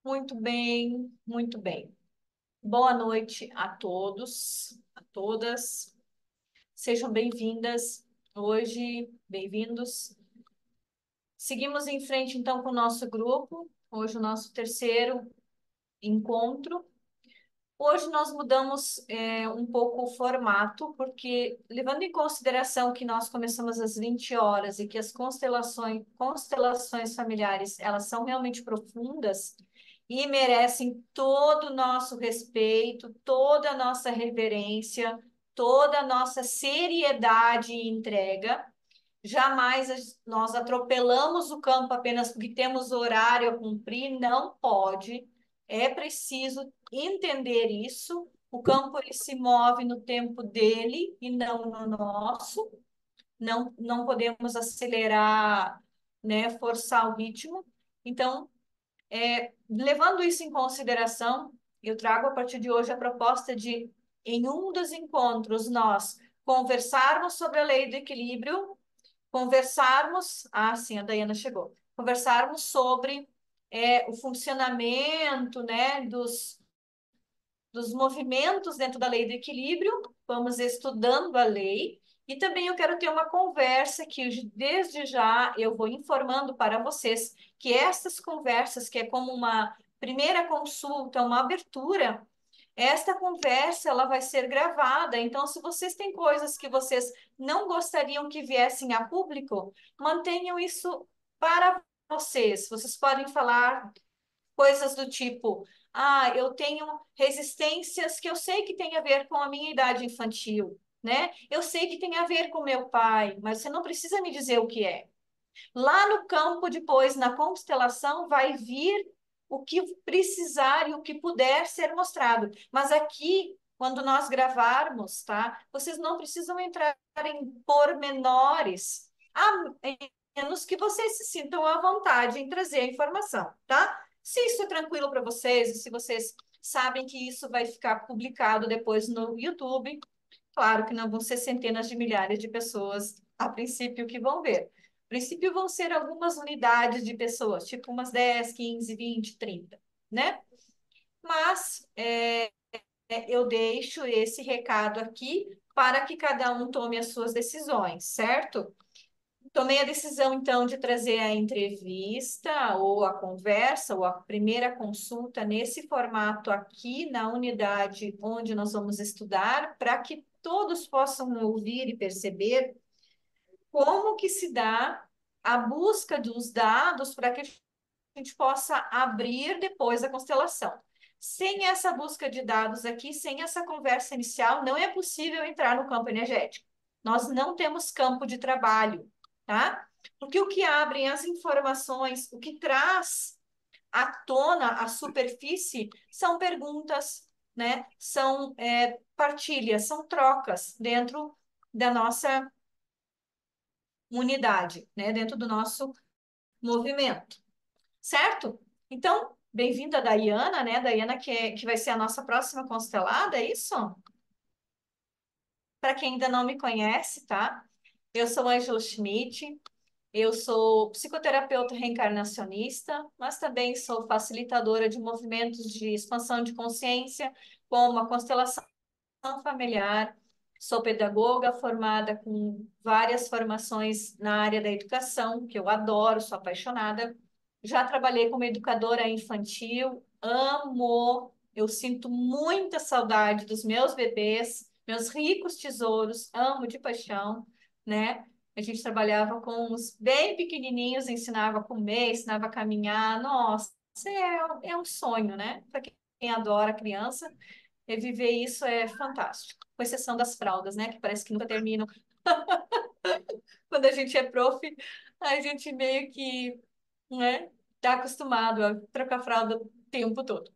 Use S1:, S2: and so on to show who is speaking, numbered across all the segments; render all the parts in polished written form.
S1: Muito bem, muito bem. Boa noite a todos, a todas. Sejam bem-vindas hoje, bem-vindos. Seguimos em frente, então, com o nosso grupo. Hoje, o nosso terceiro encontro. Hoje, nós mudamos um pouco o formato, porque, levando em consideração que nós começamos às 20 horas e que as constelações familiares, elas são realmente profundas, e merecem todo o nosso respeito, toda a nossa reverência, toda a nossa seriedade e entrega. Jamais nós atropelamos o campo apenas porque temos horário a cumprir, não pode. É preciso entender isso. O campo ele se move no tempo dele e não no nosso. Não podemos acelerar, né, forçar o ritmo. Então, levando isso em consideração, eu trago a partir de hoje a proposta de, em um dos encontros, nós conversarmos sobre a lei do equilíbrio, conversarmos. Ah, sim, a Dayana chegou. Conversarmos sobre o funcionamento, né, dos movimentos dentro da lei do equilíbrio, vamos estudando a lei, e também eu quero ter uma conversa que desde já eu vou informando para vocês que essas conversas, que é como uma primeira consulta, uma abertura, esta conversa ela vai ser gravada. Então, se vocês têm coisas que vocês não gostariam que viessem a público, mantenham isso para vocês. Vocês podem falar coisas do tipo: ah, eu tenho resistências que eu sei que tem a ver com a minha idade infantil, né? Eu sei que tem a ver com meu pai, mas você não precisa me dizer o que é. Lá no campo, depois, na constelação, vai vir o que precisar e o que puder ser mostrado. Mas aqui, quando nós gravarmos, tá? Vocês não precisam entrar em pormenores, a menos que vocês se sintam à vontade em trazer a informação, tá? Se isso é tranquilo para vocês, se vocês sabem que isso vai ficar publicado depois no YouTube, claro que não vão ser centenas de milhares de pessoas a princípio que vão ver. A princípio vão ser algumas unidades de pessoas, tipo umas 10, 15, 20, 30, né? Mas eu deixo esse recado aqui para que cada um tome as suas decisões, certo? Tomei a decisão, então, de trazer a entrevista, ou a conversa, ou a primeira consulta nesse formato aqui, na unidade onde nós vamos estudar, para que todos possam ouvir e perceber como que se dá a busca dos dados para que a gente possa abrir depois a constelação. Sem essa busca de dados aqui, sem essa conversa inicial, não é possível entrar no campo energético. Nós não temos campo de trabalho, tá? Porque o que abrem as informações, o que traz à tona a superfície são perguntas, né? São partilhas, são trocas dentro da nossa unidade, né? Dentro do nosso movimento, certo? Então, bem-vinda, Dayana, né? Dayana, que vai ser a nossa próxima constelada, é isso? Para quem ainda não me conhece, tá? Eu sou Ângela Schmidt, eu sou psicoterapeuta reencarnacionista, mas também sou facilitadora de movimentos de expansão de consciência, como a constelação familiar. Sou pedagoga formada com várias formações na área da educação, que eu adoro, sou apaixonada. Já trabalhei como educadora infantil, amo. Eu sinto muita saudade dos meus bebês, meus ricos tesouros, amo de paixão, né? A gente trabalhava com os bem pequenininhos, ensinava a comer, ensinava a caminhar. Nossa, é um sonho, né? Para quem adora criança. Reviver isso é fantástico, com exceção das fraldas, né? Que parece que nunca terminam. Quando a gente é prof, a gente meio que, né, tá acostumado a trocar fralda o tempo todo.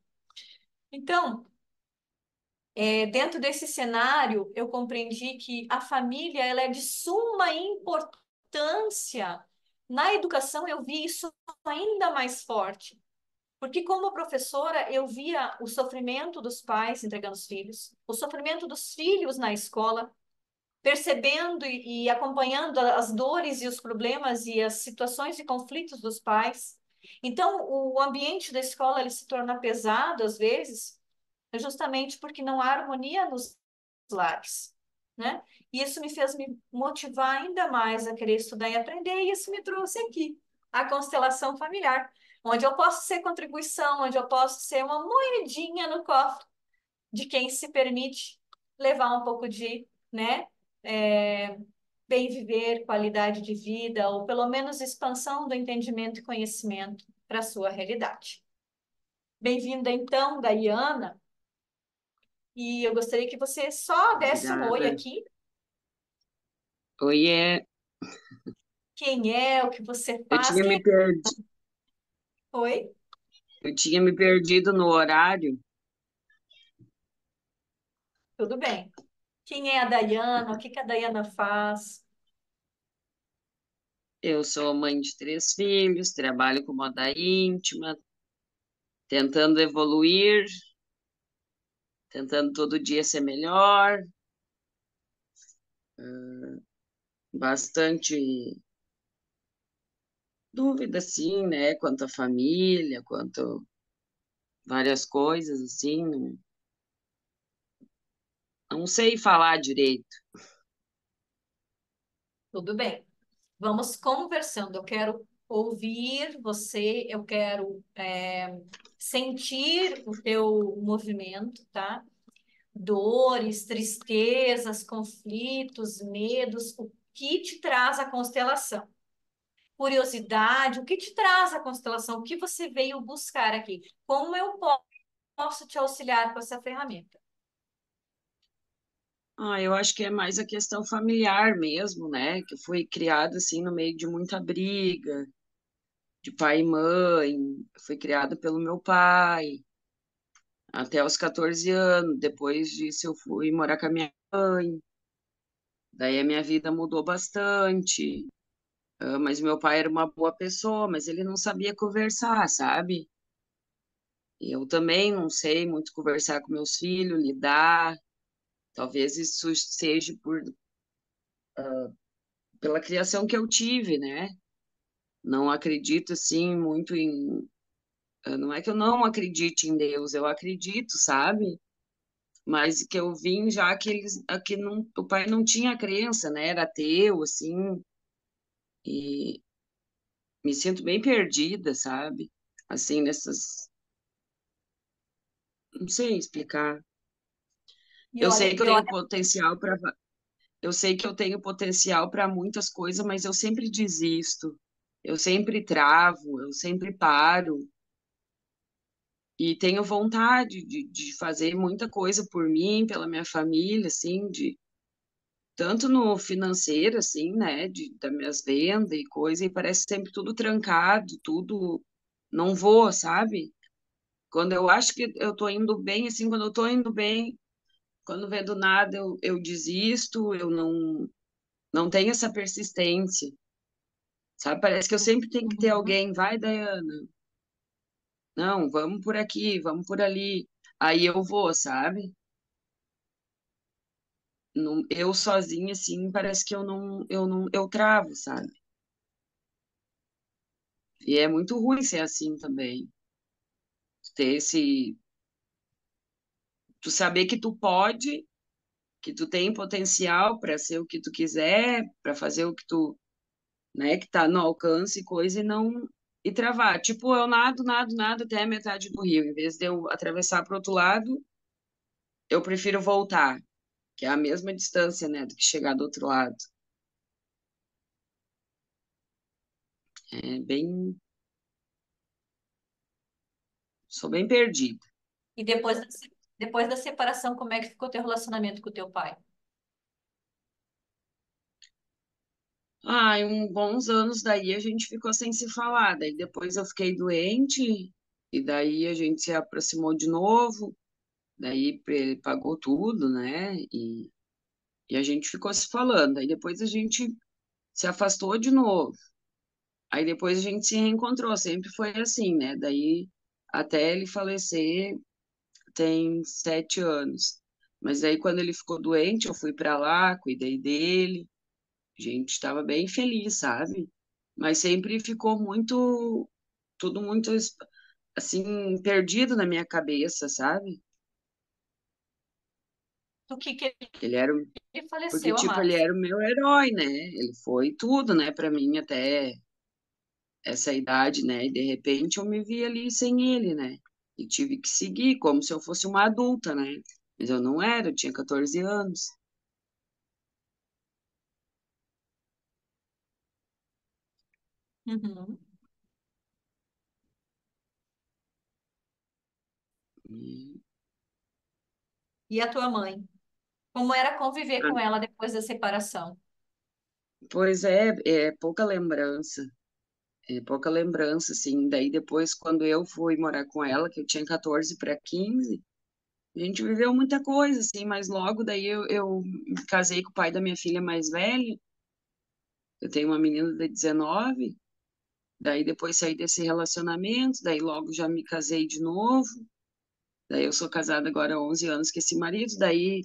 S1: Então, dentro desse cenário, eu compreendi que a família ela é de suma importância. Na educação, eu vi isso ainda mais forte. Porque, como professora, eu via o sofrimento dos pais entregando os filhos, o sofrimento dos filhos na escola, percebendo e acompanhando as dores e os problemas e as situações de conflitos dos pais. Então, o ambiente da escola ele se torna pesado às vezes, justamente porque não há harmonia nos lares, né? E isso me fez me motivar ainda mais a querer estudar e aprender, e isso me trouxe aqui a constelação familiar, onde eu posso ser contribuição, onde eu posso ser uma moedinha no cofre de quem se permite levar um pouco de, né, bem viver, qualidade de vida, ou pelo menos expansão do entendimento e conhecimento para a sua realidade. Bem-vinda, então, Dayana, e eu gostaria que você só desse um oi
S2: Obrigada.
S1: aqui.
S2: Oiê,
S1: Quem é, o que você
S2: eu
S1: faz?
S2: tinha
S1: Quem é?
S2: me perdi,
S1: Oi,
S2: eu tinha me perdido no horário.
S1: tudo bem. Quem é a Dayana? O que que a Dayana faz?
S2: Eu sou mãe de 3 filhos, trabalho com moda íntima, tentando evoluir, tentando todo dia ser melhor, bastante dúvida, assim, né, quanto à família, quanto várias coisas, assim, não sei falar direito.
S1: Tudo bem. Vamos conversando. Eu quero ouvir você, eu quero sentir o teu movimento, tá? Dores, tristezas, conflitos, medos, o que te traz a constelação? Curiosidade, o que te traz a constelação? O que você veio buscar aqui? Como eu posso te auxiliar com essa ferramenta?
S2: Ah, eu acho que é mais a questão familiar mesmo, né, que eu fui criada, assim, no meio de muita briga, de pai e mãe, fui criada pelo meu pai até os 14 anos. Depois disso, eu fui morar com a minha mãe. Daí a minha vida mudou bastante. Mas meu pai era uma boa pessoa, mas ele não sabia conversar, sabe? E eu também não sei muito conversar com meus filhos, lidar. Talvez isso seja pela criação que eu tive, né? Não acredito assim muito em. Não é que eu não acredite em Deus, eu acredito, sabe? Mas que eu vim já que eles aqui não, o pai não tinha crença, né? Era ateu, assim, e me sinto bem perdida, sabe? Assim, nessas, não sei explicar.
S1: E
S2: Eu
S1: olha,
S2: sei que eu tenho potencial para, eu sei que eu tenho potencial para muitas coisas, mas eu sempre desisto. Eu sempre travo, eu sempre paro e tenho vontade de fazer muita coisa por mim, pela minha família, assim, de tanto no financeiro, assim, né, das minhas vendas e coisa, e parece sempre tudo trancado, tudo não voa, sabe? Quando eu acho que eu tô indo bem, assim, quando eu tô indo bem, quando vê do nada eu desisto, eu não tenho essa persistência, sabe? Parece que eu sempre tenho que ter
S1: uhum.
S2: alguém, vai, Dayana, não, vamos por aqui, vamos por ali, aí eu vou, sabe? Eu sozinha, assim, parece que eu travo, sabe? E é muito ruim ser assim também. Ter esse, tu saber que tu pode, que tu tem potencial para ser o que tu quiser, para fazer o que tu, né, que tá no alcance e coisa e não e travar. Tipo, eu nado até a metade do rio, em vez de eu atravessar para o outro lado, eu prefiro voltar, que é a mesma distância, né, do que chegar do outro lado. É bem, sou bem perdida.
S1: E depois da separação, como é que ficou teu relacionamento com o teu pai?
S2: Ah, bons anos daí a gente ficou sem se falar. Daí depois eu fiquei doente, e daí a gente se aproximou de novo. Daí ele pagou tudo, né? E a gente ficou se falando. Aí depois a gente se afastou de novo. Aí depois a gente se reencontrou. Sempre foi assim, né? Daí até ele falecer tem 7 anos. Mas aí quando ele ficou doente, eu fui para lá, cuidei dele. A gente estava bem feliz, sabe? Mas sempre ficou muito. tudo muito, assim, perdido na minha cabeça, sabe?
S1: Do que
S2: Ele era,
S1: ele
S2: porque,
S1: faleceu,
S2: tipo, ele
S1: amados.
S2: era o meu herói, né? Ele foi tudo, né, pra mim até essa idade, né? E de repente eu me vi ali sem ele, né? E tive que seguir como se eu fosse uma adulta, né? Mas eu não era, eu tinha 14 anos.
S1: Uhum.
S2: E,
S1: E a tua mãe? Como era conviver
S2: ah,
S1: com ela depois da separação?
S2: pois é pouca lembrança. É pouca lembrança, assim. Daí depois, quando eu fui morar com ela, que eu tinha 14 para 15, a gente viveu muita coisa, assim, mas logo daí eu me casei com o pai da minha filha mais velha. Eu tenho uma menina de 19, daí depois saí desse relacionamento, daí logo já me casei de novo. Daí eu sou casada agora há 11 anos com esse marido, daí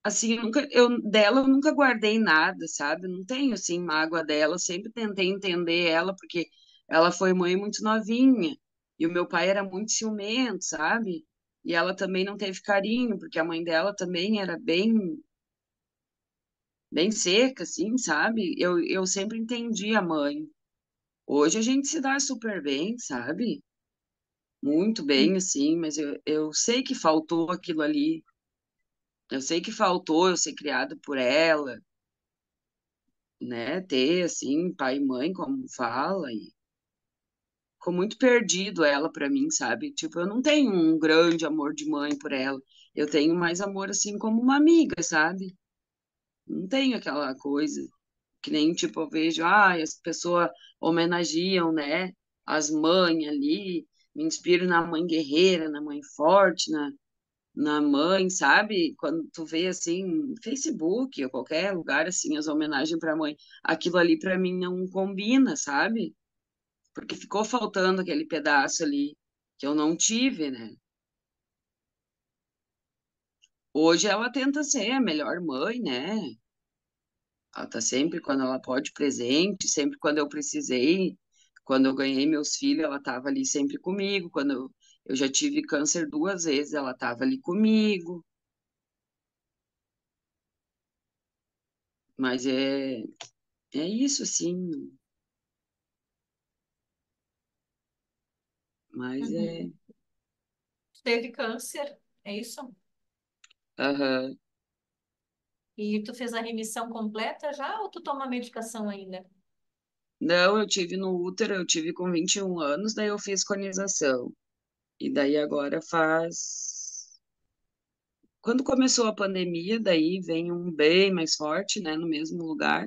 S2: assim, dela eu nunca guardei nada, sabe? Eu não tenho assim mágoa dela, eu sempre tentei entender ela porque ela foi mãe muito novinha e o meu pai era muito ciumento, sabe? E ela também não teve carinho, porque a mãe dela também era bem seca assim, sabe? Eu sempre entendi a mãe. Hoje a gente se dá super bem, sabe? Muito bem, assim, mas eu sei que faltou aquilo ali. Eu sei que faltou eu ser criada por ela, né? Ter, assim, pai e mãe, como fala, e ficou muito perdido ela pra mim, sabe? Tipo, eu não tenho um grande amor de mãe por ela. Eu tenho mais amor, assim, como uma amiga, sabe? Não tenho aquela coisa que nem, tipo, eu vejo, as pessoas homenageiam, né? As mães ali, me inspiro na mãe guerreira, na mãe forte, na mãe, sabe? Quando tu vê assim, no Facebook ou qualquer lugar assim, as homenagens para a mãe, aquilo ali para mim não combina, sabe? Porque ficou faltando aquele pedaço ali que eu não tive, né? Hoje ela tenta ser a melhor mãe, né? Ela tá sempre quando ela pode presente, sempre quando eu precisei. Quando eu ganhei meus filhos, ela estava ali sempre comigo. Quando eu já tive câncer 2 vezes, ela estava ali comigo. Mas é isso, assim. Mas
S1: Uhum. Teve câncer, é isso?
S2: aham.
S1: E tu fez a remissão completa já ou tu toma medicação ainda?
S2: Não, eu tive no útero, eu tive com 21 anos, daí eu fiz conização. E daí agora faz. Quando começou a pandemia, daí vem um bem mais forte, né, no mesmo lugar.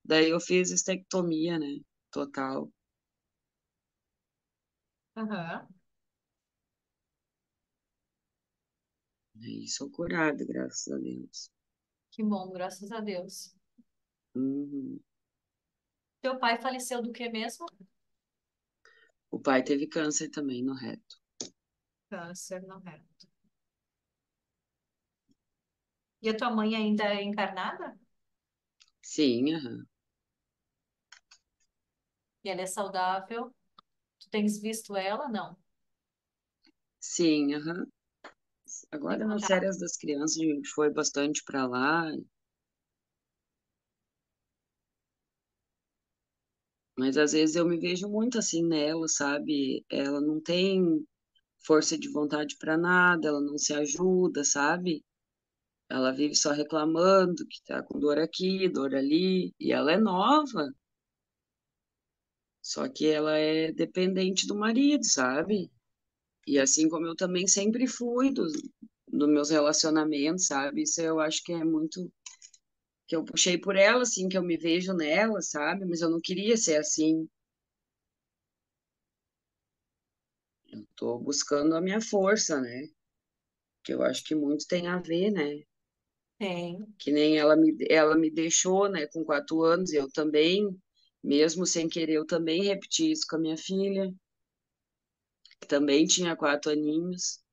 S2: Daí eu fiz estectomia, né, total.
S1: Aham.
S2: E sou curada, graças a Deus.
S1: Que bom, graças a Deus.
S2: Uhum.
S1: Teu pai faleceu do que mesmo?
S2: O pai teve câncer também no reto.
S1: Câncer no reto. E a tua mãe ainda é encarnada?
S2: Sim, aham.
S1: E ela é saudável? Tu tens visto ela? Não.
S2: Sim, aham.
S1: Tem
S2: Agora nas
S1: contato?
S2: férias das crianças a gente foi bastante para lá, mas às vezes eu me vejo muito assim nela, sabe? Ela não tem força de vontade para nada, ela não se ajuda, sabe? Ela vive só reclamando que tá com dor aqui, dor ali, e ela é nova, só que ela é dependente do marido, sabe? E assim como eu também sempre fui dos meus relacionamentos, sabe? Isso eu acho que é muito que eu puxei por ela, assim, que eu me vejo nela, sabe? Mas eu não queria ser assim. Eu tô buscando a minha força, né? Que eu acho que muito tem a ver, né?
S1: Tem.
S2: Que nem ela me deixou, né, com 4 anos, e eu também, mesmo sem querer, eu também repeti isso com a minha filha, que também tinha 4 aninhos,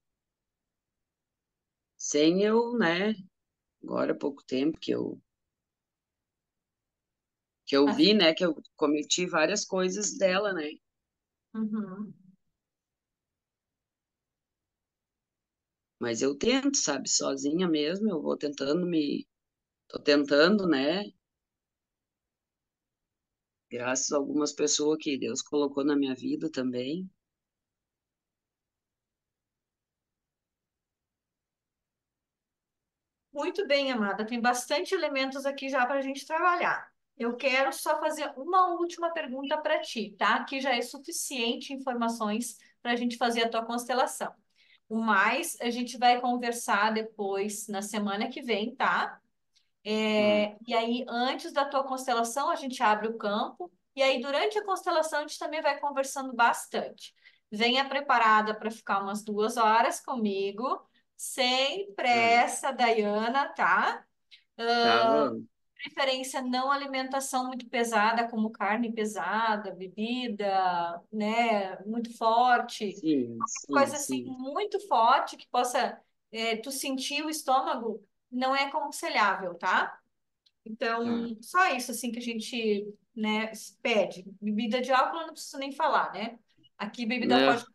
S2: sem eu, né, agora há pouco tempo Que eu
S1: Assim,
S2: vi, né, que eu cometi várias coisas dela, né?
S1: uhum.
S2: Mas eu tento, sabe, sozinha mesmo, eu vou tentando tô tentando, né, graças a algumas pessoas que Deus colocou na minha vida também.
S1: Muito bem, amada. Tem bastante elementos aqui já para a gente trabalhar. Eu quero só fazer uma última pergunta para ti, tá? Aqui já é suficiente informações para a gente fazer a tua constelação. O mais a gente vai conversar depois na semana que vem, tá?
S2: Ah,
S1: E aí, antes da tua constelação, a gente abre o campo. E aí, durante a constelação, a gente também vai conversando bastante. Venha preparada para ficar umas 2 horas comigo, sem
S2: tá,
S1: pressa, Dayana, tá?
S2: tá, vamos.
S1: Preferência não alimentação muito pesada, como carne pesada, bebida, né, muito forte.
S2: Sim, sim,
S1: Coisa assim
S2: sim,
S1: muito forte que possa tu sentir o estômago, não é aconselhável, tá?
S2: tá.
S1: Então, só isso assim que a gente, né, pede. Bebida de álcool eu não preciso nem falar, né? Aqui bebida
S2: Não,
S1: forte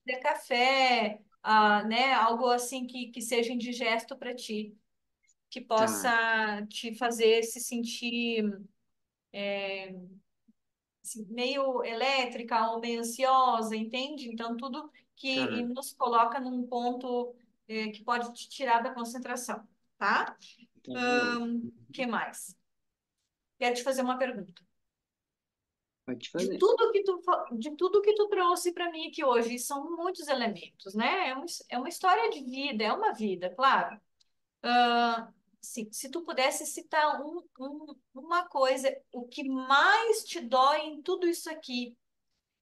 S1: é café, né, algo assim que seja indigesto para ti, que
S2: tá,
S1: possa te fazer se sentir assim, meio elétrica ou meio ansiosa, entende? Então, tudo que
S2: tá,
S1: nos coloca num ponto que pode te tirar da concentração, tá?
S2: tá bom.
S1: Que mais? Quero te fazer uma pergunta.
S2: Pode
S1: De
S2: fazer.
S1: tudo que de tudo que tu trouxe para mim aqui hoje, são muitos elementos, né? É uma história de vida, é uma vida, claro. Se tu pudesse citar uma coisa, o que mais te dói em tudo isso aqui,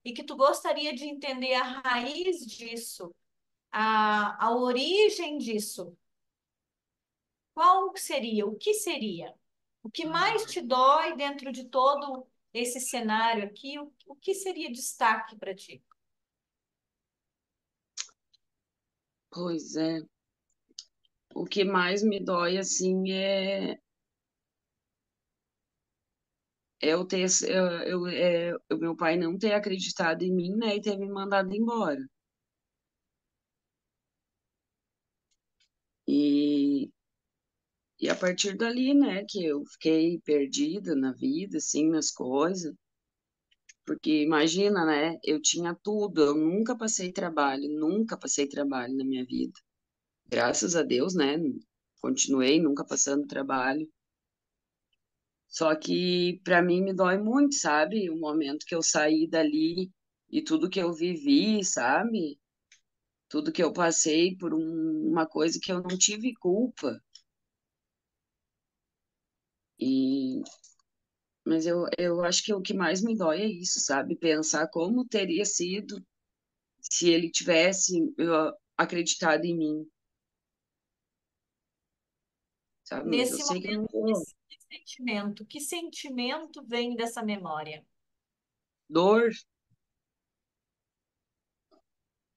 S1: e que tu gostaria de entender a raiz disso, a origem disso, qual seria? O que seria? O que mais te dói dentro de todo esse cenário aqui? O que seria destaque para ti?
S2: Pois é. O que mais me dói, assim, é eu ter, o meu pai não ter acreditado em mim, né, e ter me mandado embora. E, e a partir dali, né, que eu fiquei perdida na vida, assim, nas coisas. Porque imagina, né, eu tinha tudo, eu nunca passei trabalho na minha vida. Graças a Deus, né, continuei nunca passando trabalho. Só que para mim me dói muito, sabe? O momento que eu saí dali e tudo que eu vivi, sabe? Tudo que eu passei por uma coisa que eu não tive culpa. E mas eu acho que o que mais me dói é isso, sabe? Pensar como teria sido se ele tivesse acreditado em mim, sabe? Mas eu
S1: Nesse
S2: sei que eu não
S1: momento,
S2: vou.
S1: que sentimento vem dessa memória?
S2: Dor,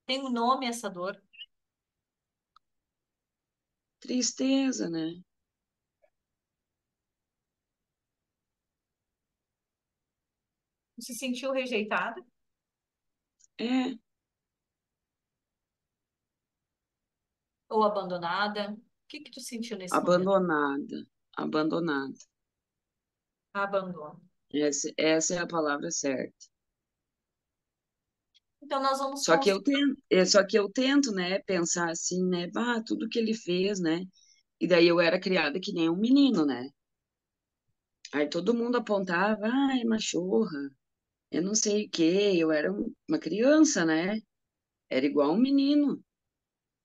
S1: Tem um nome essa dor?
S2: tristeza, né?
S1: Se sentiu rejeitada
S2: É,
S1: ou abandonada? O que que tu sentiu nesse momento?
S2: abandonada, abandonada.
S1: Abandono.
S2: Essa é a palavra certa.
S1: Então, nós vamos
S2: Só que eu
S1: construir.
S2: tento, só que eu tento, né, pensar assim, né, bah, tudo que ele fez, né? E daí eu era criada que nem um menino, né? Aí todo mundo apontava, ai, machorra, eu não sei o quê, eu era uma criança, né? Era igual um menino,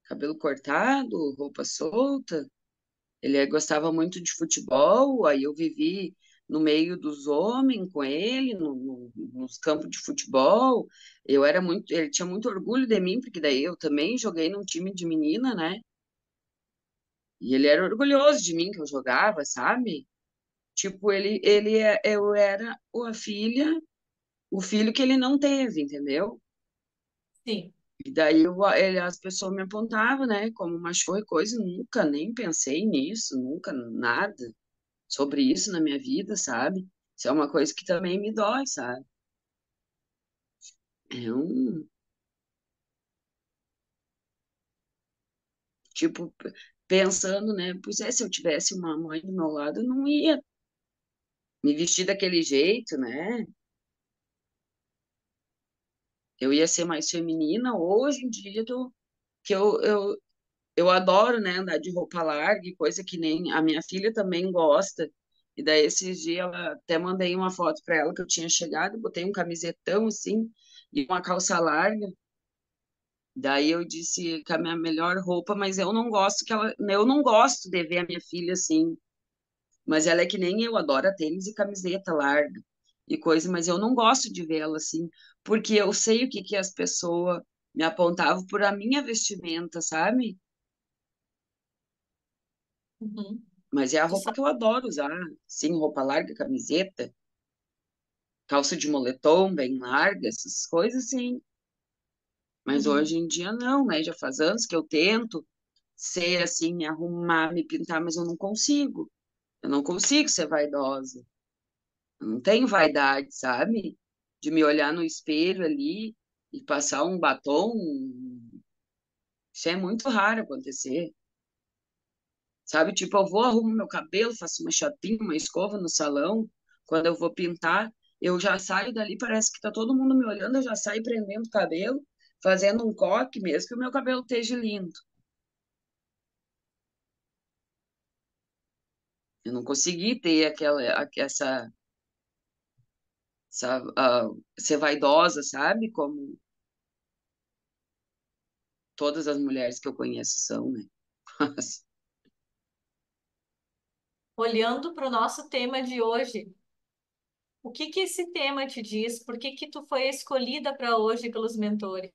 S2: cabelo cortado, roupa solta. Ele gostava muito de futebol, aí eu vivi no meio dos homens com ele, nos campos de futebol. Ele tinha muito orgulho de mim, porque daí eu também joguei num time de menina, né? E ele era orgulhoso de mim que eu jogava, sabe? Tipo, eu era a filha, o filho que ele não teve, entendeu?
S1: Sim.
S2: E daí as pessoas me apontavam, né, como macho e coisa, nunca nem pensei nisso, nunca nada sobre isso na minha vida, sabe? Isso é uma coisa que também me dói, sabe? É um, tipo, pensando, né? Pois é, se eu tivesse uma mãe do meu lado, eu não ia me vestir daquele jeito, né? Eu ia ser mais feminina. Hoje em dia, que eu adoro, né, andar de roupa larga, e coisa que nem a minha filha também gosta. E daí, esses dias, ela até mandei uma foto para ela que eu tinha chegado, botei um camisetão assim e uma calça larga. Daí eu disse que a minha melhor roupa, mas eu não gosto eu não gosto de ver a minha filha assim, mas ela é que nem eu, adora tênis e camiseta larga e coisa, mas eu não gosto de ver ela assim, porque eu sei o que que as pessoas me apontavam por a minha vestimenta, sabe?
S1: Uhum.
S2: Mas é a
S1: Tu
S2: roupa
S1: sabe.
S2: que eu adoro usar, sim, roupa larga, camiseta, calça de moletom bem larga, essas coisas, sim. Mas
S1: Uhum.
S2: hoje em dia não, né? Já faz anos que eu tento ser assim, me arrumar, me pintar, mas eu não consigo. Eu não consigo ser vaidosa. Eu não tenho vaidade, sabe? De me olhar no espelho ali e passar um batom. Isso é muito raro acontecer. Sabe? Tipo, eu vou, arrumo meu cabelo, faço uma chapinha, uma escova no salão. Quando eu vou pintar, eu já saio dali, parece que tá todo mundo me olhando, eu já saio prendendo o cabelo, fazendo um coque mesmo, que o meu cabelo esteja lindo. Eu não consegui ter ser vaidosa, sabe? Como todas as mulheres que eu conheço são, né?
S1: Olhando para o nosso tema de hoje, o que que esse tema te diz? Por que que tu foi escolhida para hoje pelos mentores?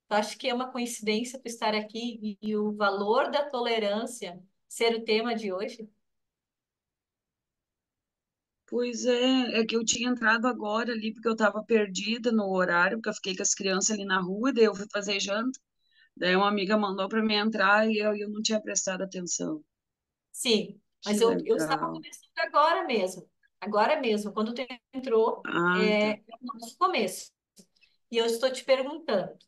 S1: Tu acha que é uma coincidência tu estar aqui e o valor da tolerância ser o tema de hoje?
S2: Pois é, é que eu tinha entrado agora ali porque eu estava perdida no horário, porque eu fiquei com as crianças ali na rua, daí eu fui fazer janta. Daí uma amiga mandou para mim entrar e eu não tinha prestado atenção.
S1: Sim,
S2: Que
S1: mas eu estava
S2: legal.
S1: começando agora mesmo, quando tu entrou,
S2: Ah, tá.
S1: é o nosso começo. E eu estou te perguntando,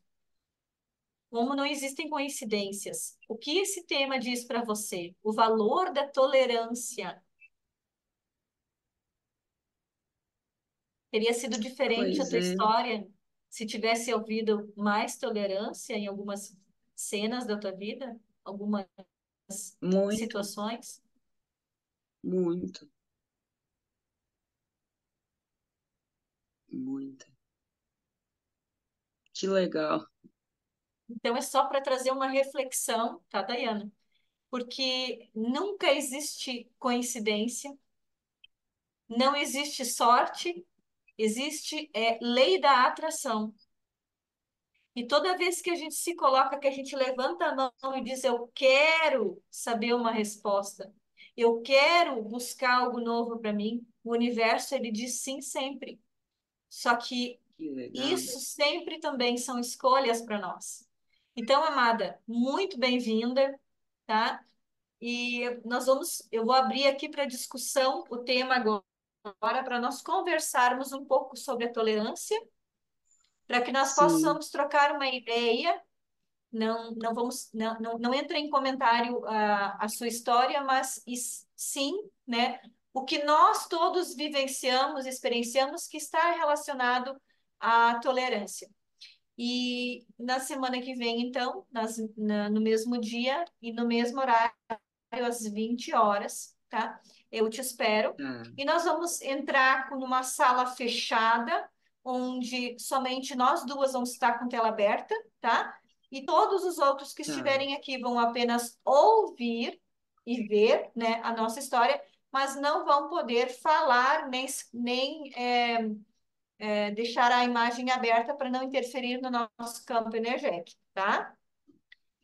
S1: como não existem coincidências, o que esse tema diz para você? O valor da tolerância teria sido diferente a
S2: Pois
S1: tua
S2: é,
S1: história se tivesse ouvido mais tolerância em algumas cenas da tua vida, algumas
S2: muito,
S1: situações?
S2: muito, muito. Que legal.
S1: Então é só para trazer uma reflexão, tá, Dayana? Porque nunca existe coincidência, não existe sorte, existe lei da atração. E toda vez que a gente se coloca, que a gente levanta a mão e diz, eu quero saber uma resposta, eu quero buscar algo novo para mim, o universo ele diz sim sempre. Só que
S2: Que legal.
S1: isso sempre também são escolhas para nós. Então, amada, muito bem-vinda, tá? E eu vou abrir aqui para discussão o tema agora, para nós conversarmos um pouco sobre a tolerância, para que nós
S2: Sim,
S1: possamos trocar uma ideia. Não entra em comentário a sua história, mas sim, né, o que nós todos vivenciamos, experienciamos, que está relacionado à tolerância. E na semana que vem, então, no mesmo dia e no mesmo horário, às 20 horas, tá? Eu te espero.
S2: tá,
S1: E nós vamos entrar numa sala fechada, onde somente nós duas vamos estar com tela aberta, tá? E todos os outros que
S2: tá.
S1: estiverem aqui vão apenas ouvir e ver, né, a nossa história, mas não vão poder falar nem deixar a imagem aberta para não interferir no nosso campo energético, tá?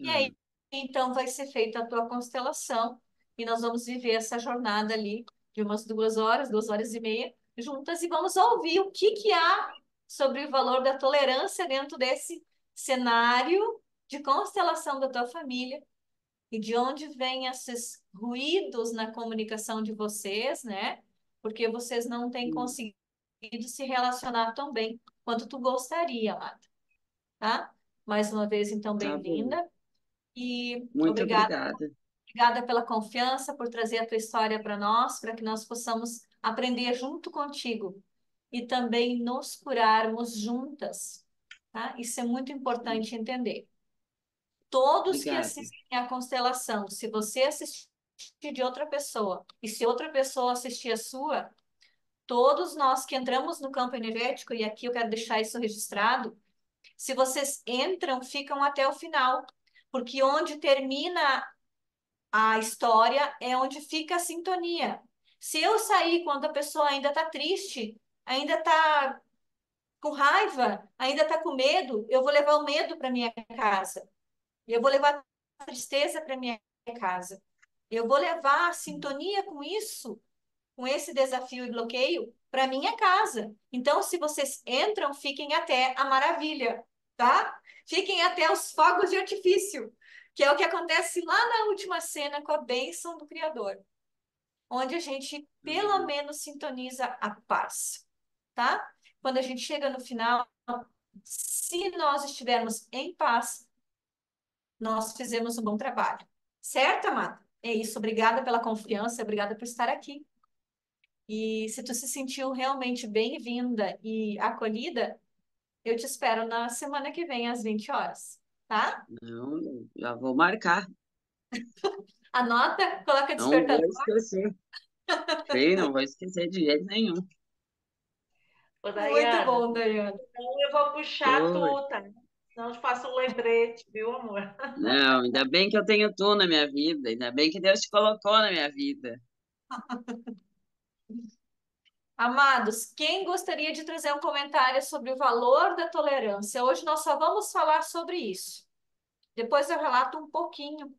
S1: E
S2: Tá.
S1: aí, então, vai ser feita a tua constelação e nós vamos viver essa jornada ali de umas 2 horas, 2 horas e meia, juntas e vamos ouvir o que que há sobre o valor da tolerância dentro desse cenário de constelação da tua família e de onde vêm esses ruídos na comunicação de vocês, né? porque vocês não têm conseguido se relacionar tão bem quanto tu gostaria, amada, tá? Mais uma vez, então,
S2: Tá bom.
S1: bem-vinda e
S2: Muito
S1: obrigada,
S2: obrigada.
S1: obrigada pela confiança, por trazer a tua história para nós, para que nós possamos aprender junto contigo e também nos curarmos juntas, tá? Isso é muito importante entender. Todos que
S2: Obrigada.
S1: assistem à constelação, se você assistir de outra pessoa e se outra pessoa assistir a sua, todos nós que entramos no campo energético, e aqui eu quero deixar isso registrado, se vocês entram, ficam até o final, porque onde termina a história é onde fica a sintonia. Se eu sair quando a pessoa ainda está triste, ainda está com raiva, ainda está com medo, eu vou levar o medo para minha casa. Eu vou levar a tristeza para minha casa. Eu vou levar a sintonia com isso, com esse desafio e bloqueio, para minha casa. Então, se vocês entram, fiquem até a maravilha, tá? Fiquem até os fogos de artifício, que é o que acontece lá na última cena com a bênção do Criador, onde a gente pelo
S2: Uhum.
S1: menos sintoniza a paz, tá? Quando a gente chega no final, se nós estivermos em paz, nós fizemos um bom trabalho. Certo, amada? É isso. Obrigada pela confiança, obrigada por estar aqui. E se tu se sentiu realmente bem-vinda e acolhida, eu te espero na semana que vem, às 20 horas, tá?
S2: Não, já vou marcar.
S1: Anota, coloca
S2: Não vou
S1: despertador.
S2: esquecer. Sim, não vou esquecer de jeito nenhum.
S3: Ô,
S1: Muito
S3: Dayana,
S1: bom, Dayana.
S3: então eu vou puxar
S2: Oi.
S3: tu, tá? Senão eu te faço um lembrete, viu, amor?
S2: Não, ainda bem que eu tenho tu na minha vida. Ainda bem que Deus te colocou na minha vida.
S1: Amados, quem gostaria de trazer um comentário sobre o valor da tolerância? Hoje nós só vamos falar sobre isso. Depois eu relato um pouquinho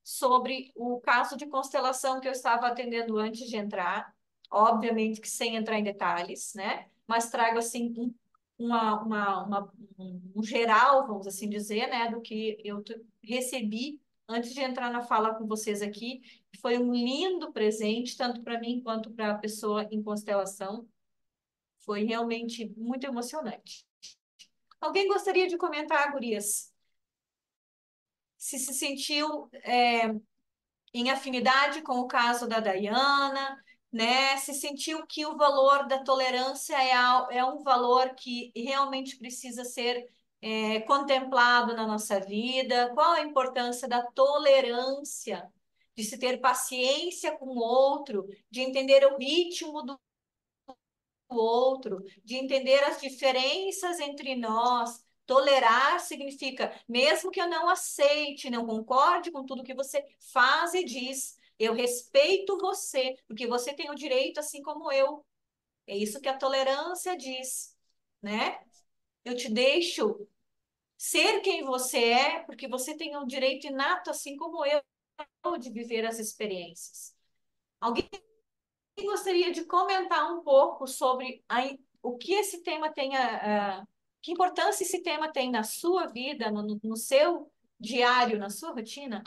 S1: sobre o caso de constelação que eu estava atendendo antes de entrar, obviamente que sem entrar em detalhes, né? Mas trago assim um geral, vamos assim dizer, né, do que eu recebi antes de entrar na fala com vocês aqui. Foi um lindo presente, tanto para mim quanto para a pessoa em constelação. Foi realmente muito emocionante. Alguém gostaria de comentar, gurias? Se sentiu em afinidade com o caso da Dayana, né? Se sentiu que o valor da tolerância é um valor que realmente precisa ser contemplado na nossa vida. Qual a importância da tolerância, de se ter paciência com o outro, de entender o ritmo do outro, de entender as diferenças entre nós. Tolerar significa, mesmo que eu não aceite, não concorde com tudo que você faz e diz, eu respeito você, porque você tem o direito assim como eu. É isso que a tolerância diz, né? Eu te deixo ser quem você é, porque você tem o direito inato, assim como eu, de viver as experiências. Alguém gostaria de comentar um pouco sobre o que esse tema tem, que importância esse tema tem na sua vida, no seu diário, na sua rotina?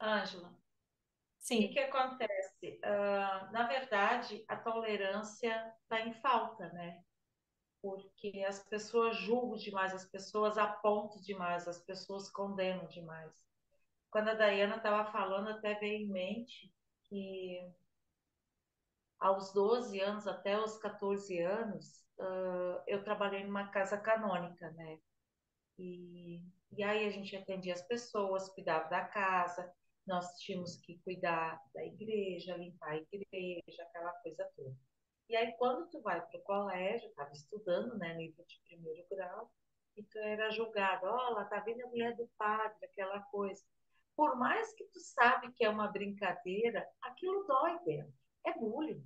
S3: Ângela, o que
S1: Sim,
S3: que acontece? Na verdade, a tolerância está em falta, né? Porque as pessoas julgam demais, as pessoas apontam demais, as pessoas condenam demais. Quando a Dayana estava falando, até veio em mente que aos 12 anos até os 14 anos, eu trabalhei numa casa canônica, né? E aí a gente atendia as pessoas, cuidava da casa, nós tínhamos que cuidar da igreja, limpar a igreja, aquela coisa toda. E aí quando tu vai para o colégio, estava estudando, né, nível de primeiro grau, e tu era julgado, ó, lá tá vindo a mulher do padre, aquela coisa. Por mais que tu sabe que é uma brincadeira, aquilo dói dentro. É bullying,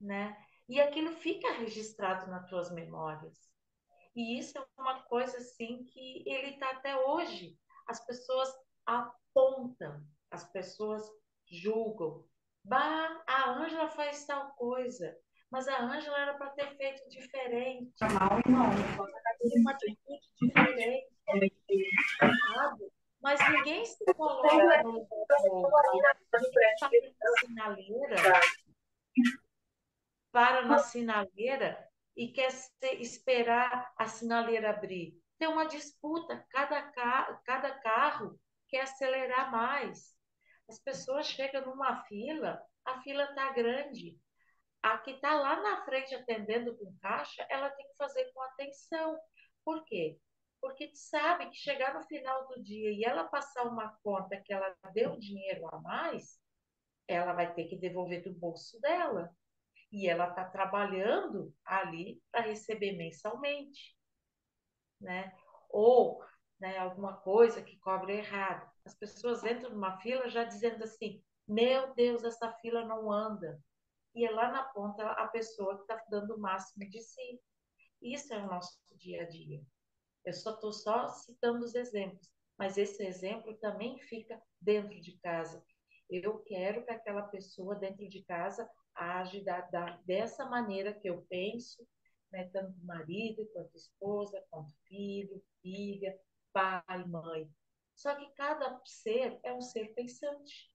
S3: né? E aquilo fica registrado nas tuas memórias. E isso é uma coisa assim que ele está até hoje. As pessoas apontam, as pessoas julgam. Bah, a Ângela faz tal coisa, mas a Ângela era para ter feito diferente, ter uma atitude diferente, sabe? Mas ninguém Quem se coloca no lugar do outro? Quem para na sinaleira, para na sinaleira e quer esperar a sinaleira abrir. Tem uma disputa, cada carro quer acelerar mais. As pessoas chegam numa fila, a fila está grande. A que está lá na frente atendendo com caixa, ela tem que fazer com atenção. Por quê? Porque sabe que chegar no final do dia e ela passar uma conta que ela deu dinheiro a mais, ela vai ter que devolver do bolso dela. E ela está trabalhando ali para receber mensalmente, né? Ou, né, alguma coisa que cobra errado. As pessoas entram numa fila já dizendo assim: meu Deus, essa fila não anda. E é lá na ponta a pessoa que está dando o máximo de si. Isso é o nosso dia a dia. Eu só estou só citando os exemplos, mas esse exemplo também fica dentro de casa. Eu quero que aquela pessoa dentro de casa age dessa maneira que eu penso, né, tanto marido, quanto esposa, quanto filho, filha, pai, mãe. Só que cada ser é um ser pensante.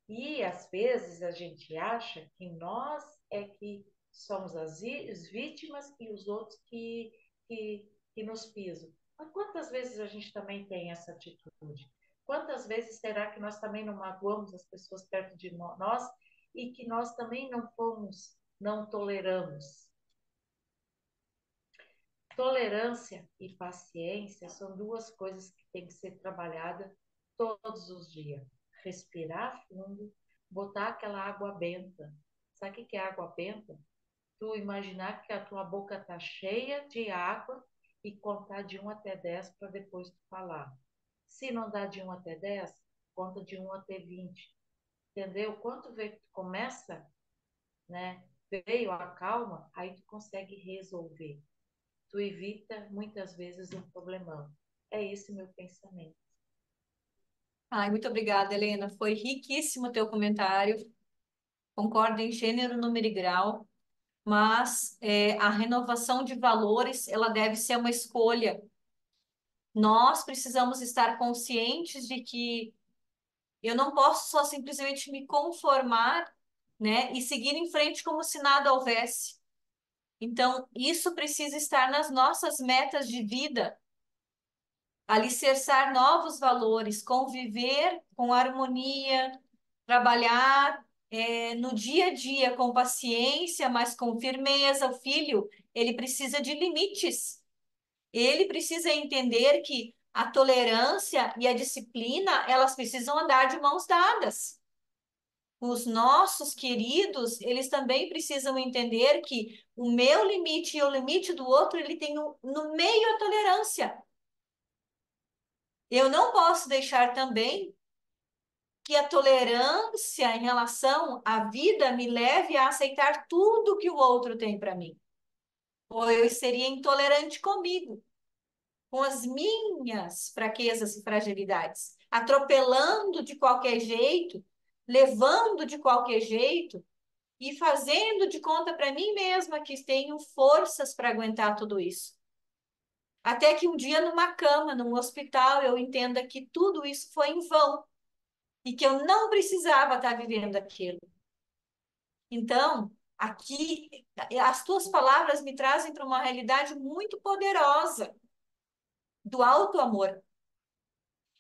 S3: E às vezes a gente acha que nós é que somos as vítimas e os outros que nos pisam. Mas quantas vezes a gente também tem essa atitude? Quantas vezes será que nós também não magoamos as pessoas perto de nós e que nós também não fomos, não toleramos? Tolerância e paciência são duas coisas que têm que ser trabalhadas todos os dias. Respirar fundo, botar aquela água benta. Sabe o que é água benta? Tu imaginar que a tua boca está cheia de água e contar de 1 até 10 para depois tu falar. Se não dá de 1 até 10, conta de 1 até 20. Entendeu? Quanto vê que tu começa, né? Veio a calma, aí tu consegue resolver. Tu evita muitas vezes um problemão. É esse meu pensamento.
S1: Ai, muito obrigada, Helena. Foi riquíssimo o teu comentário. Concordo em gênero, número e grau. Mas a renovação de valores, ela deve ser uma escolha. Nós precisamos estar conscientes de que eu não posso só simplesmente me conformar, né, e seguir em frente como se nada houvesse. Então, isso precisa estar nas nossas metas de vida, alicerçar novos valores, conviver com harmonia, trabalhar no dia a dia com paciência, mas com firmeza. O filho, ele precisa de limites. Ele precisa entender que a tolerância e a disciplina, elas precisam andar de mãos dadas. Os nossos queridos, eles também precisam entender que o meu limite e o limite do outro, ele tem no meio a tolerância. Eu não posso deixar também que a tolerância em relação à vida me leve a aceitar tudo que o outro tem para mim. Ou eu seria intolerante comigo, com as minhas fraquezas e fragilidades, atropelando de qualquer jeito, levando de qualquer jeito e fazendo de conta para mim mesma que tenho forças para aguentar tudo isso. Até que um dia numa cama, num hospital, eu entenda que tudo isso foi em vão e que eu não precisava estar vivendo aquilo. Então, aqui, as tuas palavras me trazem para uma realidade muito poderosa do alto amor,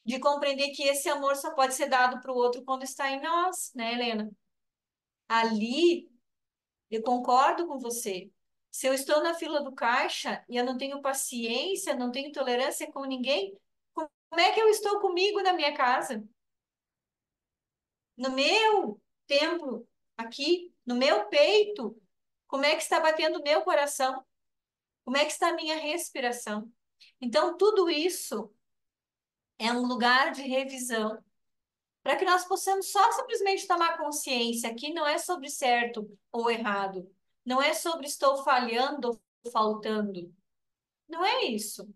S1: de compreender que esse amor só pode ser dado para o outro quando está em nós, né, Helena? Ali, eu concordo com você. Se eu estou na fila do caixa e eu não tenho paciência, não tenho tolerância com ninguém, como é que eu estou comigo na minha casa? No meu templo, aqui, no meu peito, como é que está batendo o meu coração? Como é que está a minha respiração? Então, tudo isso é um lugar de revisão para que nós possamos só simplesmente tomar consciência que não é sobre certo ou errado, não é sobre estou falhando ou faltando. Não é isso.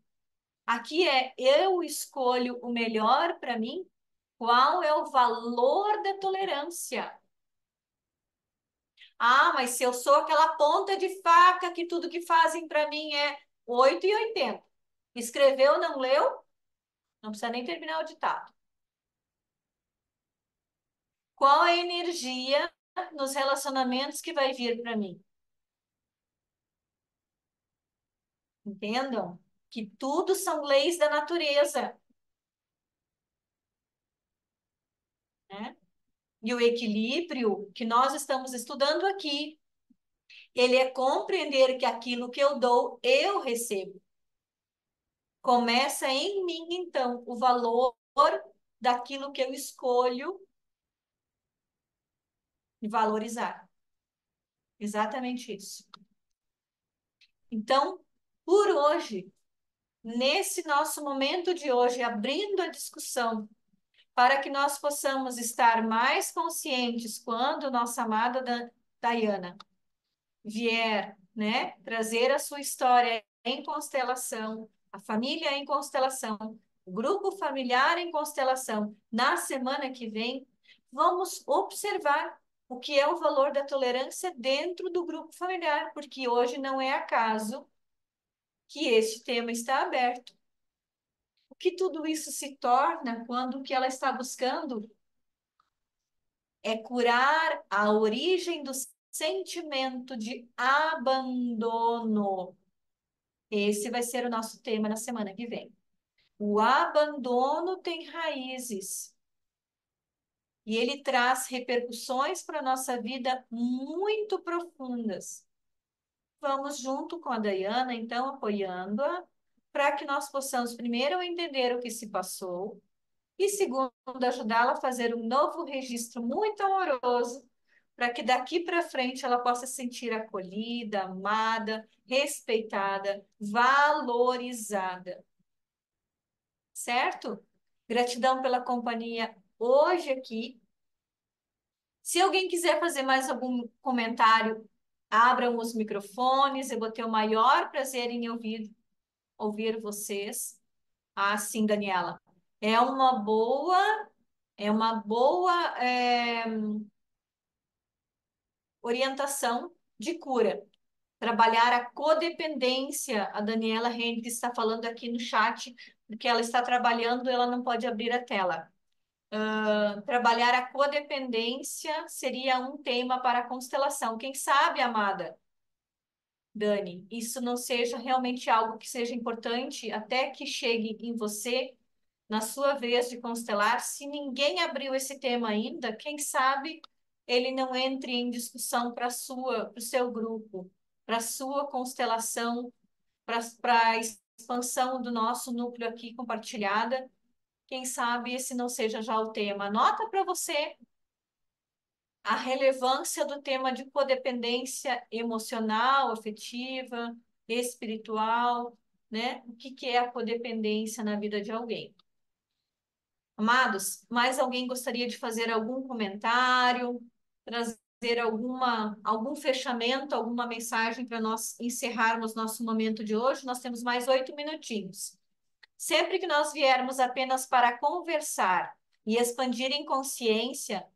S1: Aqui é eu escolho o melhor para mim, qual é o valor da tolerância. Ah, mas se eu sou aquela ponta de faca que tudo que fazem para mim é 8 e 80. Escreveu, não leu? Não precisa nem terminar o ditado. Qual a energia nos relacionamentos que vai vir para mim? Entendam que tudo são leis da natureza, né? E o equilíbrio que nós estamos estudando aqui, ele é compreender que aquilo que eu dou, eu recebo. Começa em mim, então, o valor daquilo que eu escolho valorizar. Exatamente isso. Então, por hoje, nesse nosso momento de hoje, abrindo a discussão para que nós possamos estar mais conscientes quando nossa amada Dayana vier, né, trazer a sua história em constelação, a família em constelação, o grupo familiar em constelação, na semana que vem, vamos observar o que é o valor da tolerância dentro do grupo familiar, porque hoje não é acaso que este tema está aberto. O que tudo isso se torna quando o que ela está buscando é curar a origem do sentimento de abandono. Esse vai ser o nosso tema na semana que vem. O abandono tem raízes e ele traz repercussões para a nossa vida muito profundas. Vamos junto com a Dayana, então, apoiando-a, para que nós possamos, primeiro, entender o que se passou e, segundo, ajudá-la a fazer um novo registro muito amoroso para que daqui para frente ela possa se sentir acolhida, amada, respeitada, valorizada. Certo? Gratidão pela companhia hoje aqui. Se alguém quiser fazer mais algum comentário, abram os microfones. Eu vou ter o maior prazer em ouvir vocês. Ah, sim, Daniela. É uma boa, é uma boa orientação de cura. Trabalhar a codependência. A Daniela Henrique está falando aqui no chat, porque ela está trabalhando, ela não pode abrir a tela. Trabalhar a codependência seria um tema para a constelação. Quem sabe, amada Dani, isso não seja realmente algo que seja importante até que chegue em você, na sua vez de constelar. Se ninguém abriu esse tema ainda, quem sabe ele não entre em discussão para o seu grupo, para a sua constelação, para a expansão do nosso núcleo aqui compartilhada. Quem sabe esse não seja já o tema. Anota para você a relevância do tema de codependência emocional, afetiva, espiritual, né? O que que é a codependência na vida de alguém? Amados, mais alguém gostaria de fazer algum comentário, trazer algum fechamento, alguma mensagem para nós encerrarmos nosso momento de hoje? Nós temos mais 8 minutinhos. Sempre que nós viermos apenas para conversar e expandir em consciência,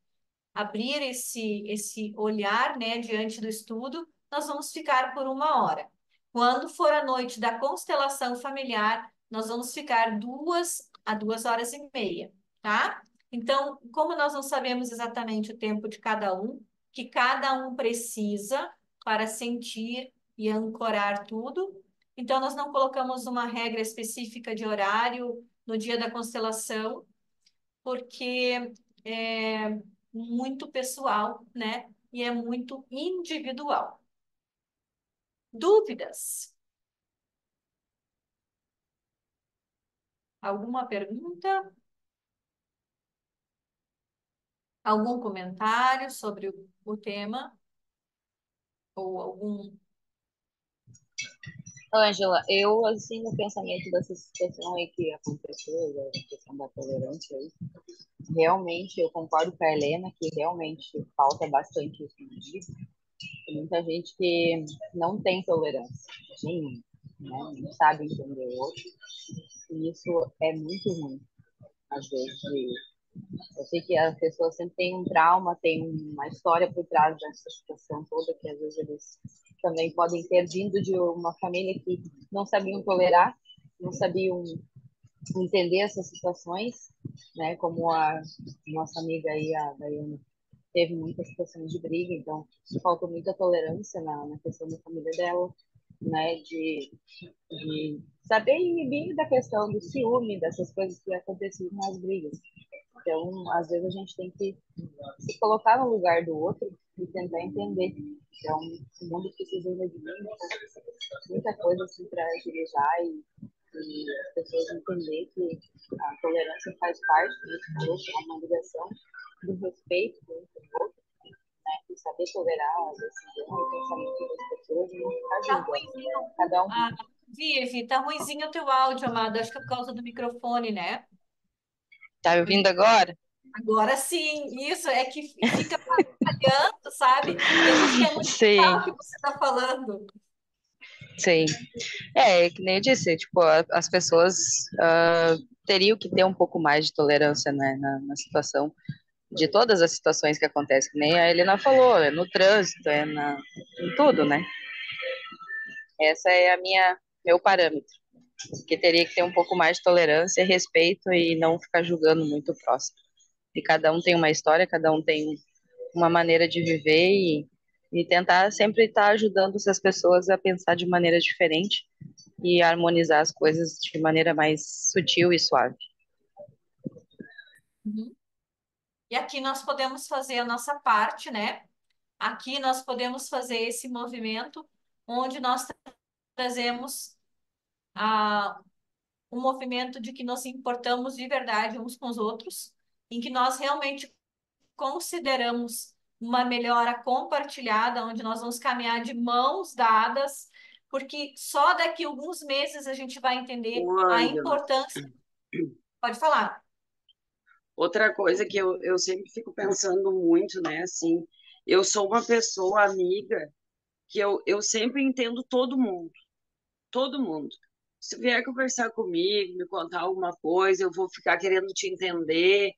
S1: abrir esse olhar, né, diante do estudo, nós vamos ficar por 1 hora. Quando for a noite da constelação familiar, nós vamos ficar 2 a 2 horas e meia, tá? Então, como nós não sabemos exatamente o tempo de cada um, que cada um precisa para sentir e ancorar tudo, então nós não colocamos uma regra específica de horário no dia da constelação, porque é muito pessoal, né? E é muito individual. Dúvidas? Alguma pergunta? Algum comentário sobre o tema? Ou algum...
S4: Ângela, eu, assim, no pensamento dessa situação aí que aconteceu, da questão da tolerância aí, realmente eu concordo com a Helena que realmente falta bastante isso no dia. Tem muita gente que não tem tolerância nenhuma, né? Não sabe entender o outro. E isso é muito ruim, às vezes. Eu sei que as pessoas sempre têm um trauma, tem uma história por trás dessa situação toda, que às vezes eles também podem ter vindo de uma família que não sabiam tolerar, não sabiam entender essas situações, né? Como a nossa amiga aí, a Daiane, teve muitas situações de briga, então faltou muita tolerância na questão da família dela, né? De saber inibir da questão do ciúme, dessas coisas que aconteciam nas brigas. Então, às vezes a gente tem que se colocar no lugar do outro e tentar entender. Então, o mundo precisa ainda de muita coisa assim para agilizar e as pessoas entender que a tolerância faz parte disso, é uma ligação do respeito do outro, né? E saber tolerar a decisão e o pensamento das pessoas e não ficar
S1: Tá
S4: julgando.
S1: ruinzinho.
S4: Cada um.
S1: Ah, Vivi, tá ruinzinho o teu áudio, amado. Acho que é por causa do microfone, né?
S5: Tá me ouvindo agora?
S1: Agora sim, isso é que fica falhando, sabe? E a gente quer muito escutar
S5: Sim,
S1: o que você está falando.
S5: sim. Que nem eu disse, tipo, as pessoas teriam que ter um pouco mais de tolerância, né, na situação, de todas as situações que acontecem, que nem a Helena falou, é no trânsito, em tudo, né? Essa é meu parâmetro, que teria que ter um pouco mais de tolerância, respeito e não ficar julgando muito o próximo. E cada um tem uma história, cada um tem uma maneira de viver e tentar sempre estar ajudando essas pessoas a pensar de maneira diferente e harmonizar as coisas de maneira mais sutil e suave.
S1: Uhum. E aqui nós podemos fazer a nossa parte, né? Aqui nós podemos fazer esse movimento onde nós trazemos um movimento de que nos importamos de verdade uns com os outros, em que nós realmente consideramos uma melhora compartilhada, onde nós vamos caminhar de mãos dadas, porque só daqui a alguns meses a gente vai entender
S2: Ô,
S1: a
S2: Ângela,
S1: importância. Pode falar.
S2: outra coisa que eu sempre fico pensando muito, né? Assim, eu sou uma pessoa amiga que eu sempre entendo todo mundo, todo mundo. Se vier conversar comigo, me contar alguma coisa, eu vou ficar querendo te entender,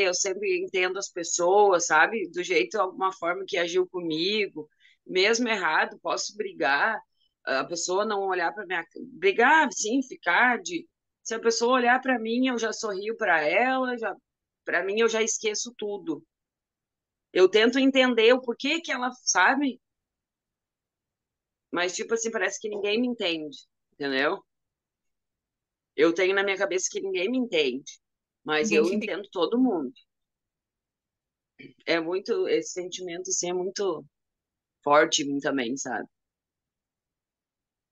S2: eu sempre entendo as pessoas, sabe? Do jeito, alguma forma que agiu comigo, mesmo errado, posso brigar, a pessoa não olhar para minha, brigar, sim, ficar de, se a pessoa olhar para mim, eu já sorrio para ela, já, para mim eu já esqueço tudo. Eu tento entender o porquê que ela sabe, mas tipo assim, parece que ninguém me entende, entendeu? Eu tenho na minha cabeça que ninguém me entende, mas
S1: Ninguém
S2: eu
S1: te entende.
S2: entendo todo mundo. É muito, esse sentimento assim é muito forte em mim também, sabe?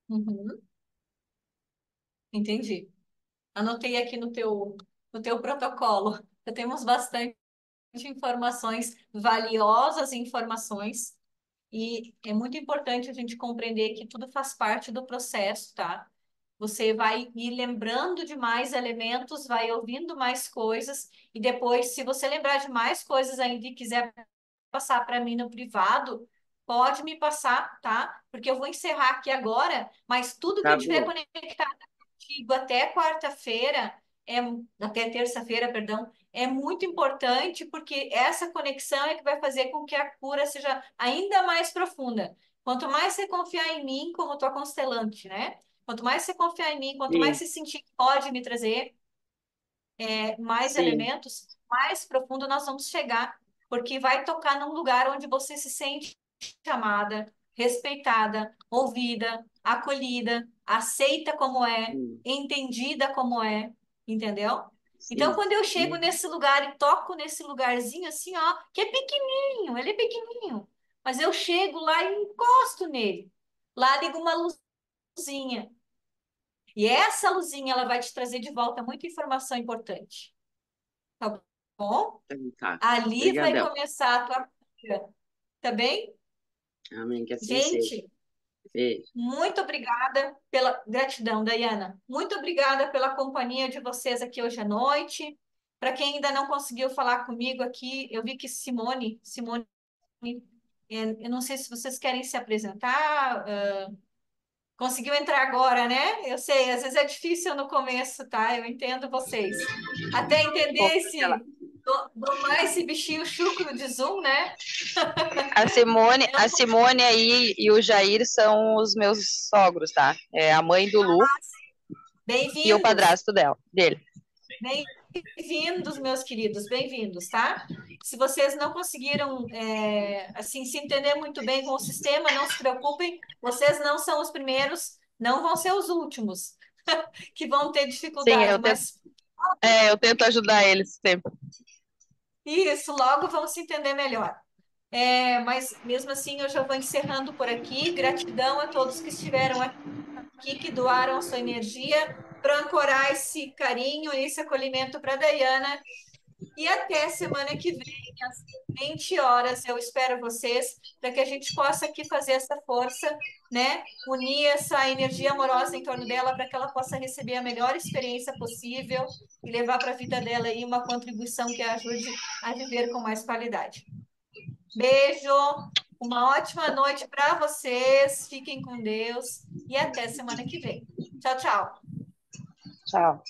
S1: Uhum, entendi. Anotei aqui no teu protocolo. Já temos bastante informações, valiosas informações, e é muito importante a gente compreender que tudo faz parte do processo, tá? Você vai ir lembrando de mais elementos, vai ouvindo mais coisas, e depois, se você lembrar de mais coisas ainda e quiser passar para mim no privado, pode me passar, tá? Porque eu vou encerrar aqui agora, mas tudo que
S2: Tá
S1: eu tiver
S2: bom.
S1: conectado contigo até quarta-feira, até terça-feira, perdão, é muito importante, porque essa conexão é que vai fazer com que a cura seja ainda mais profunda. Quanto mais você confiar em mim como tua constelante, né? Quanto mais você confiar em mim, quanto mais
S2: Sim,
S1: você sentir que pode me trazer mais
S2: sim,
S1: elementos, mais profundo nós vamos chegar, porque vai tocar num lugar onde você se sente chamada, respeitada, ouvida, acolhida, aceita como é,
S2: sim,
S1: entendida como é, entendeu? Então,
S2: sim.
S1: quando eu chego
S2: Uhum.
S1: nesse lugar e toco nesse lugarzinho assim, ó, que é pequenininho, ele é pequenininho, mas eu chego lá e encosto nele. Lá liga uma luzinha. E essa luzinha, ela vai te trazer de volta muita informação importante. Tá bom?
S2: Então, tá.
S1: Ali vai
S2: Obrigadão.
S1: começar a tua cura, tá bem?
S2: Amém, que assim seja.
S1: Gente,
S2: Beijo.
S1: muito obrigada pela gratidão, Dayana. Muito obrigada pela companhia de vocês aqui hoje à noite. Para quem ainda não conseguiu falar comigo aqui, eu vi que Simone, eu não sei se vocês querem se apresentar. Conseguiu entrar agora, né? Eu sei, às vezes é difícil no começo, tá? Eu entendo vocês. Até
S2: Ô,
S1: entender
S2: Angela,
S1: domar esse bichinho chucro de Zoom, né? É
S5: A
S1: um
S5: Simone aí e o Jair são os meus sogros, tá? É a mãe do Lu. E o
S1: Bem-vindos.
S5: padrasto dele.
S1: Bem-vindos, meus queridos, bem-vindos, tá? Se vocês não conseguiram, assim, se entender muito bem com o sistema, não se preocupem, vocês não são os primeiros, não vão ser os últimos que vão ter
S5: Sim,
S1: dificuldade, mas
S5: eu tento ajudar eles sempre.
S1: isso, logo vão se entender melhor. Mas mesmo assim, eu já vou encerrando por aqui. Gratidão a todos que estiveram aqui, que doaram a sua energia para ancorar esse carinho, esse acolhimento para a Dayana. E até semana que vem, às 20 horas, eu espero vocês, para que a gente possa aqui fazer essa força, né? Unir essa energia amorosa em torno dela para que ela possa receber a melhor experiência possível e levar para a vida dela aí uma contribuição que a ajude a viver com mais qualidade. Beijo, uma ótima noite para vocês, fiquem com Deus e até semana que vem. Tchau, tchau.
S5: Tchau.